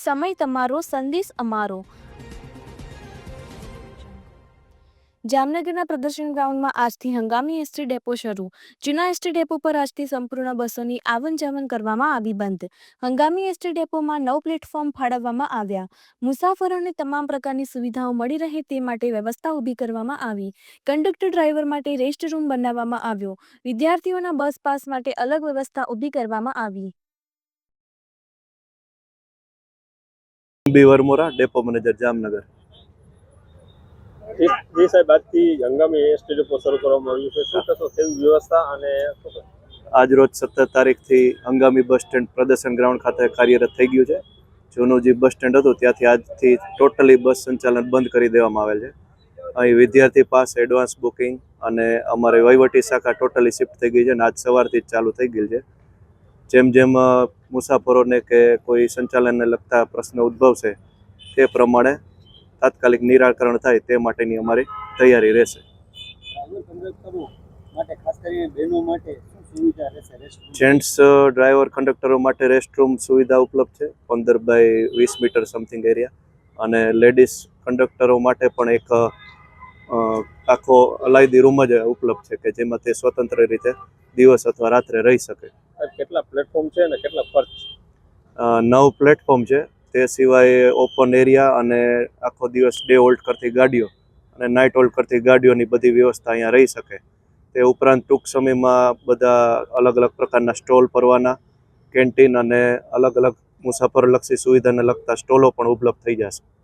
સમય તમારો, સંદેશ અમારો। જામનગરના પ્રદર્શન ગ્રાઉન્ડમાં આજથી હંગામી એસટી ડેપો શરૂ। જૂના એસટી ડેપો પર આજથી સંપૂર્ણ બસોની આવન જાવન કરવામાં આવી બંધ। હંગામી એસટી ડેપોમાં 9 પ્લેટફોર્મ ફાળવવામાં આવ્યા। મુસાફરોને તમામ પ્રકારની સુવિધાઓ મળી રહે તે માટે વ્યવસ્થા ઊભી કરવામાં આવી। કંડક્ટર ડ્રાઈવર માટે રેસ્ટ રૂમ બનાવવામાં આવ્યો। વિદ્યાર્થીઓના બસ પાસ માટે અલગ વ્યવસ્થા ઊભી કરવામાં આવી। બી વરમોરા, ડેપો મેનેજર, જામનગર। જી સાહેબ, આજથી હંગામી એસટી ડેપો શરૂ કરવામાં આવ્યું છે, શું કહેશો, કેવી વ્યવસ્થા અને શું કહેશો? આજ રોજ 17 તારીખથી હંગામી બસ સ્ટેન્ડ પ્રદર્શન ગ્રાઉન્ડ ખાતે કાર્યરત થઈ ગયું છે। જૂનું જે બસ સ્ટેન્ડ હતું ત્યાંથી આજથી ટોટલી બસ સંચાલન બંધ કરી દેવામાં આવેલ છે। અહીં વિદ્યાર્થી પાસ, એડવાન્સ બુકિંગ અને અમારી વહીવટી શાખા ટોટલી શિફ્ટ થઈ ગઈ છે અને આજ સવારથી જ ચાલુ થઈ ગઈ છે। જેમ જેમ મુસાફરોને કે કોઈ સંચાલનને લગતા પ્રશ્ન ઉદ્ભવશે તે પ્રમાણે તાત્કાલિક નિરાકરણ થાય તે માટેની અમારી તૈયારી રહેશે। જેન્ટ્સ ડ્રાઈવર કંડક્ટરો માટે રેસ્ટરૂમ સુવિધા ઉપલબ્ધ છે 15 બાય 20 મીટર સમથિંગ એરિયા, અને લેડીઝ કંડક્ટરો માટે પણ એક આખો અલાયદી રૂમ જ ઉપલબ્ધ છે કે જેમાં તે સ્વતંત્ર રીતે દિવસ અથવા રાત્રે રહી શકે। કેટલા પ્લેટફોર્મ છે અને કેટલા ખર્ચ? 9 પ્લેટફોર્મ છે। તે સિવાય ઓપન એરિયા અને આખો દિવસ ડે હોલ્ટ કરતી ગાડીઓ અને નાઇટ હોલ્ટ કરતી ગાડીઓની બધી વ્યવસ્થા અહીંયા રહી શકે। તે ઉપરાંત ટૂંક સમયમાં બધા અલગ અલગ પ્રકારના સ્ટોલ પરવાના, કેન્ટીન અને અલગ અલગ મુસાફરલક્ષી સુવિધાને લગતા સ્ટોલો પણ ઉપલબ્ધ થઈ જશે।